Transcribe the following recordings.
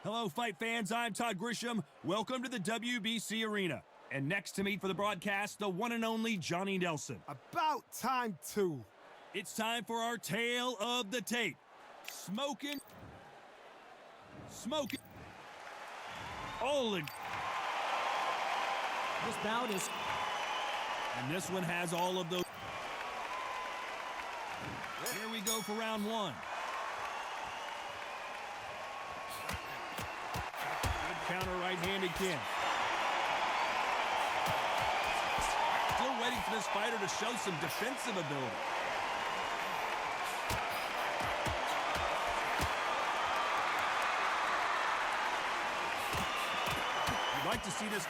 Hello, fight fans. I'm Todd Grisham. Welcome to the WBC Arena. And next to me for the broadcast, the one and only Johnny Nelson. About time, too. It's time for our tale of the tape. Smoking. Oleksandr. This bout is... And this one has all of those. Here we go for round one. Good counter right-handed kick. Still waiting for this fighter to show some defensive ability. You'd like to see this.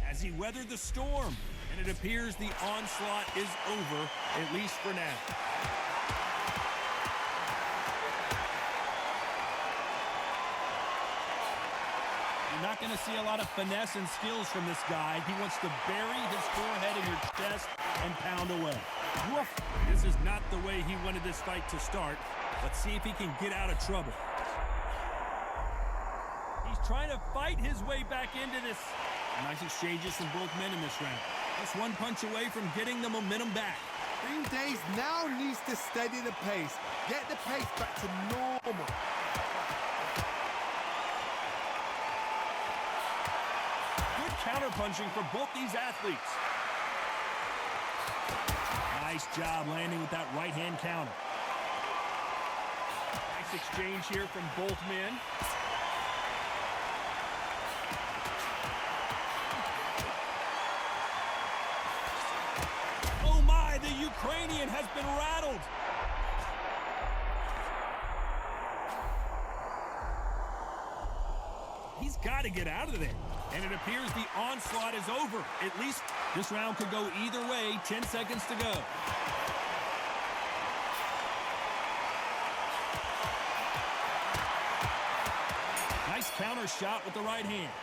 As he weathered the storm, and it appears the onslaught is over, at least for now. You're not going to see a lot of finesse and skills from this guy. He wants to bury his forehead in your chest and pound away. Woof. This is not the way he wanted this fight to start. Let's see if he can get out of trouble. He's trying to fight his way back into this. Nice exchanges from both men in this round. Just one punch away from getting the momentum back. Green Days now needs to steady the pace. Get the pace back to normal. Good counter-punching for both these athletes. Nice job landing with that right-hand counter. Nice exchange here from both men. The Ukrainian has been rattled. He's got to get out of there. And it appears the onslaught is over. At least this round could go either way. 10 seconds to go. Nice counter shot with the right hand.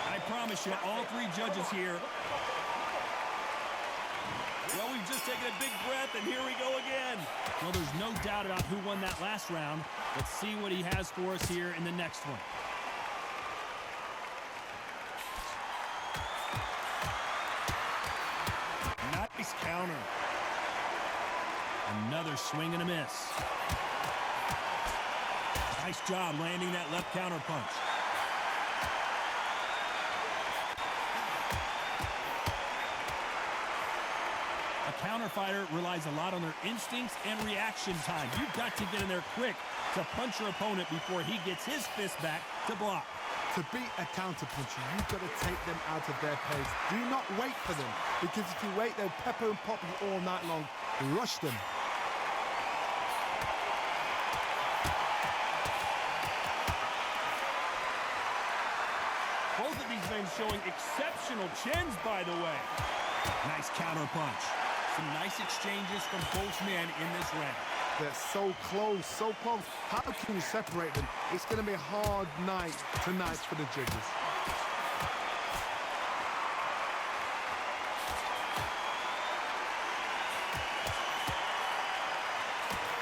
I promise you, all three judges here. Well, we've just taken a big breath, and here we go again. Well, there's no doubt about who won that last round. Let's see what he has for us here in the next one. Nice counter. Another swing and a miss. Nice job landing that left counter punch. Counter fighter relies a lot on their instincts and reaction time. You've got to get in there quick to punch your opponent before he gets his fist back to block. To beat a counter puncher, you've got to take them out of their pace. Do not wait for them, because if you wait, they'll pepper and pop you all night long. Rush them. Both of these men showing exceptional chins, by the way. Nice counter punch. Some nice exchanges from both men in this round. They're so close, so close. How can you separate them? It's going to be a hard night tonight for the judges.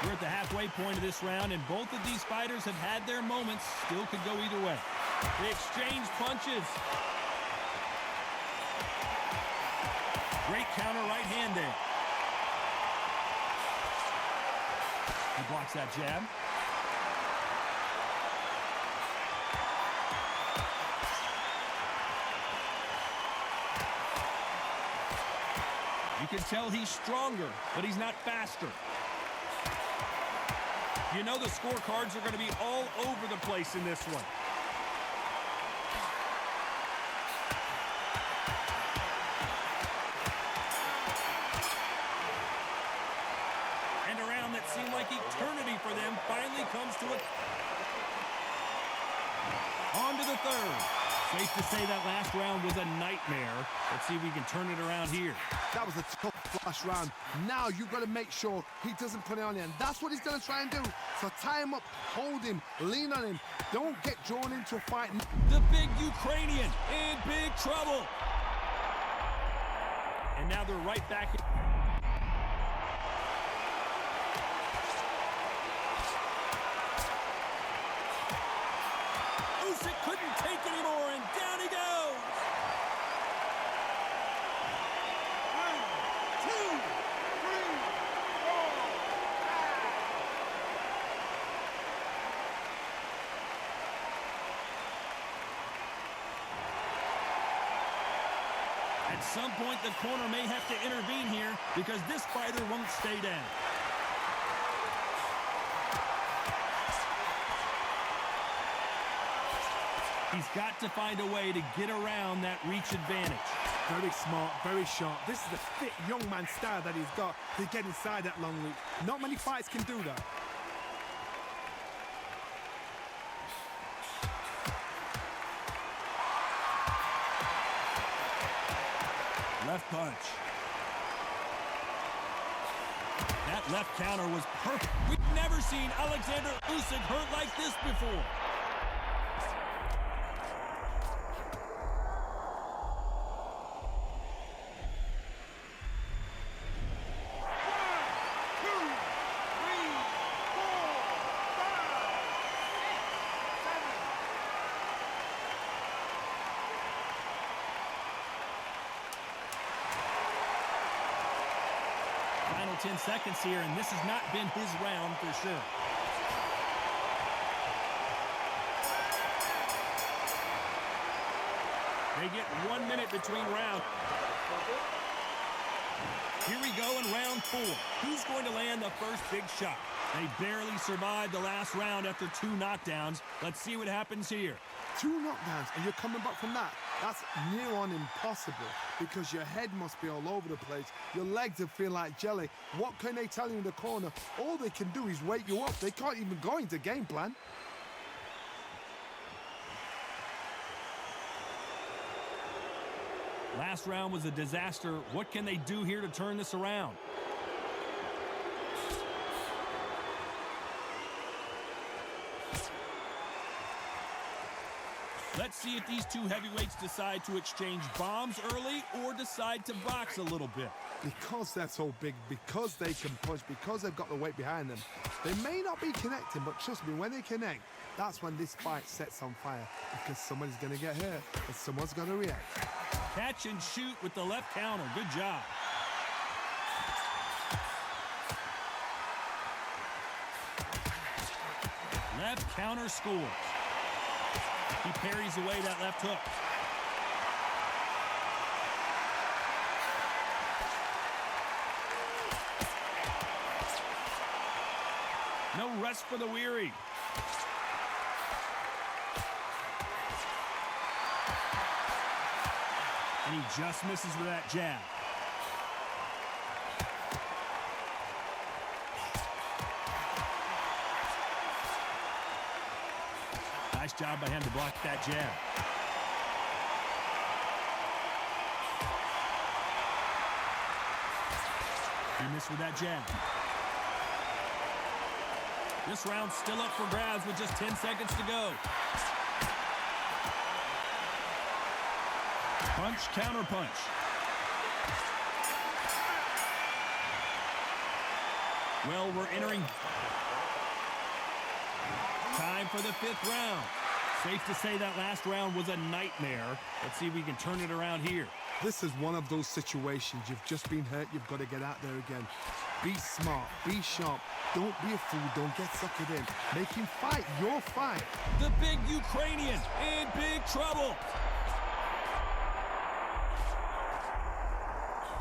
We're at the halfway point of this round, and both of these fighters have had their moments. Still could go either way. They exchange punches. Great counter right hand there. He blocks that jab. You can tell he's stronger, but he's not faster. You know the scorecards are going to be all over the place in this one. Seemed like eternity for them finally comes to it. On to the third. Safe to say that last round was a nightmare. Let's see if we can turn it around here. That was a tough last round. Now you've got to make sure he doesn't put it on you, and that's what he's going to try and do. So tie him up, hold him, lean on him. Don't get drawn into a fight. The big Ukrainian in big trouble. And now they're right back. Usyk couldn't take anymore, and down he goes. 1, 2, 3, 4, 5. At some point, the corner may have to intervene here because this fighter won't stay down. He's got to find a way to get around that reach advantage. Very smart, very sharp. This is the fit young man style that he's got to get inside that long reach. Not many fights can do that. Left punch. That left counter was perfect. We've never seen Oleksandr Usyk hurt like this before. Final 10 seconds here, and this has not been his round for sure. They get 1 minute between rounds. Here we go in round 4. Who's going to land the first big shot? They barely survived the last round after 2 knockdowns. Let's see what happens here. 2 knockdowns, and you're coming back from that. That's near on impossible because your head must be all over the place. Your legs will feel like jelly. What can they tell you in the corner? All they can do is wake you up. They can't even go into game plan. Last round was a disaster. What can they do here to turn this around? Let's see if these 2 heavyweights decide to exchange bombs early or decide to box a little bit. Because they're so big, because they can punch, because they've got the weight behind them, they may not be connecting, but trust me, when they connect, that's when this fight sets on fire because somebody's going to get hurt and someone's going to react. Catch and shoot with the left counter. Good job. Left counter scores. He parries away that left hook. No rest for the weary. And he just misses with that jab. Nice job by him to block that jab. He missed with that jab. This round's still up for grabs with just 10 seconds to go. Punch, counter punch. Well, we're entering time for the 5th round. Safe to say that last round was a nightmare. Let's see if we can turn it around here. This is one of those situations. You've just been hurt. You've got to get out there again. Be smart. Be sharp. Don't be a fool. Don't get suckered in. Make him fight your fight. The big Ukrainian in big trouble.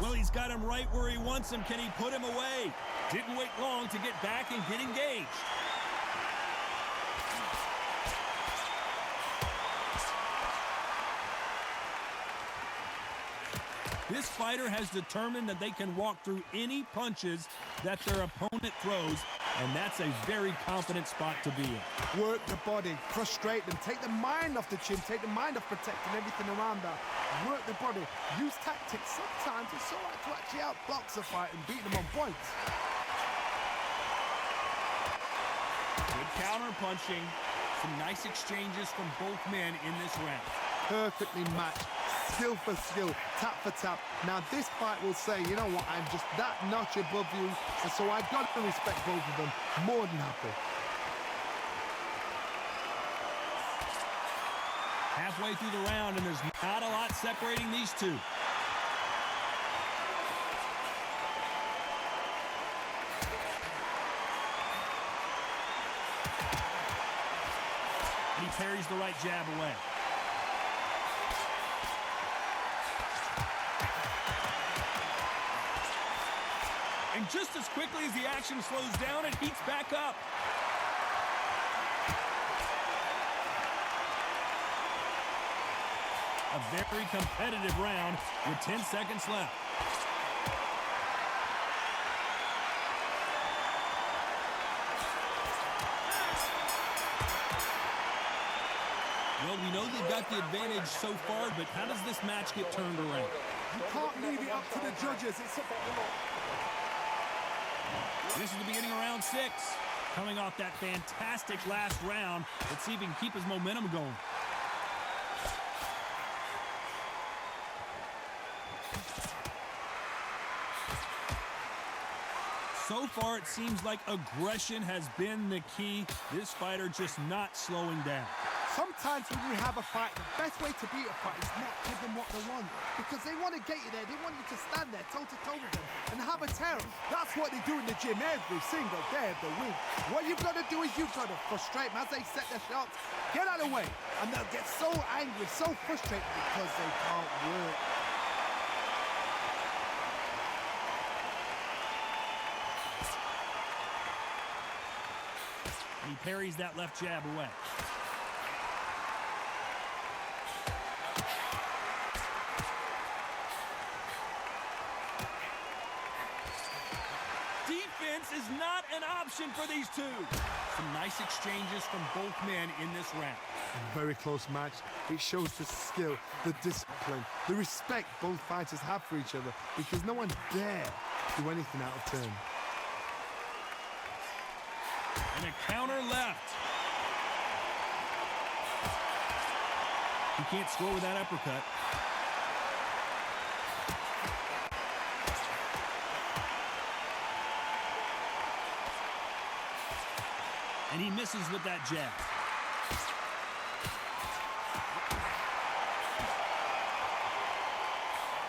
Well, he's got him right where he wants him. Can he put him away? Didn't wait long to get back and get engaged. This fighter has determined that they can walk through any punches that their opponent throws, and that's a very confident spot to be in. Work the body, frustrate them, take the mind off the chin, take the mind off protecting everything around that. Work the body, use tactics. Sometimes it's all right to actually outbox a fight and beat them on points. Good counter punching. Some nice exchanges from both men in this round. Perfectly matched. skill for skill, tap for tap. Now this fight will say, you know what, I'm just that notch above you, and so I've got to respect both of them. More than happy. Halfway through the round, and there's not a lot separating these two. He parries the right jab away. And just as quickly as the action slows down, it heats back up. A very competitive round with 10 seconds left. Well, we know they've got the advantage so far, but how does this match get turned around? You can't leave it up to the judges. This is the beginning of round 6. Coming off that fantastic last round, let's see if he can keep his momentum going. So far, it seems like aggression has been the key. This fighter just not slowing down. Sometimes when you have a fight, the best way to beat a fight is not give them what they want. Because they want to get you there. They want you to stand there toe-to-toe with them and have a tear. That's what they do in the gym every single day of the week. What you've got to do is you've got to frustrate them as they set their shots. Get out of the way. And they'll get so angry, so frustrated because they can't work. He parries that left jab away. Defense is not an option for these two. Some nice exchanges from both men in this round. A very close match. It shows the skill, the discipline, the respect both fighters have for each other because no one dare do anything out of turn. And a counter left. He can't score with that uppercut. And he misses with that jab.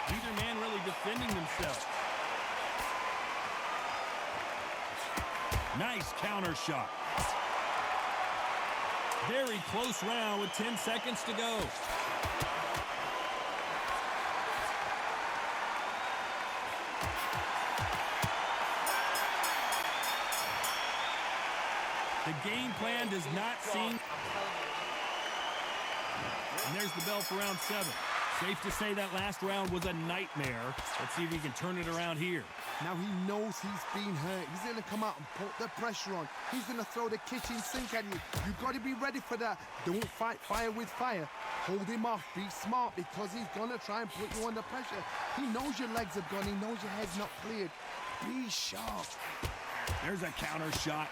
Neither man really defending themselves. Nice counter shot. Very close round with 10 seconds to go. The game plan does not seem... And there's the bell for round 7. Safe to say that last round was a nightmare. Let's see if he can turn it around here. Now he knows he's been hurt. He's going to come out and put the pressure on. He's going to throw the kitchen sink at you. You've got to be ready for that. Don't fight fire with fire. Hold him off. Be smart because he's going to try and put you under pressure. He knows your legs are gone. He knows your head's not cleared. Be sharp. There's a counter shot.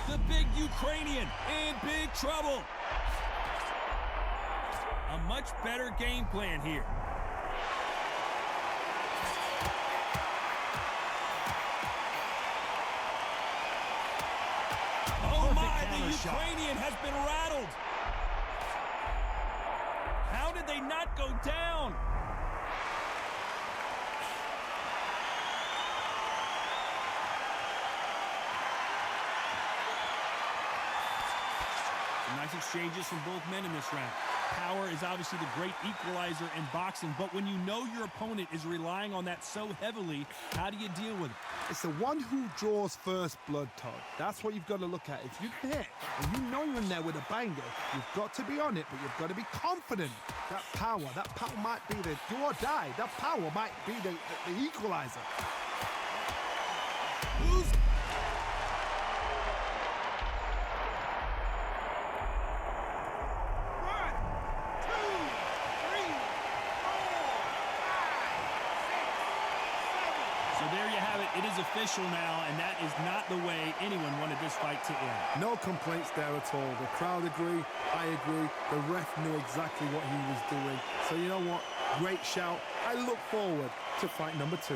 The big Ukrainian in big trouble. A much better game plan here. Oh my, the Ukrainian has been rattled. How did they not go down? Nice exchanges from both men in this round. Power is obviously the great equalizer in boxing, but when you know your opponent is relying on that so heavily, how do you deal with it? It's the one who draws first blood, Todd. That's what you've got to look at. If you hit and you know you're in there with a banger, you've got to be on it, but you've got to be confident. That power might be the do or die. That power might be the equalizer. Who's it is official now, and that is not the way anyone wanted this fight to end. No complaints there at all. The crowd agree, I agree. The ref knew exactly what he was doing. So you know what? Great shout. I look forward to fight number 2.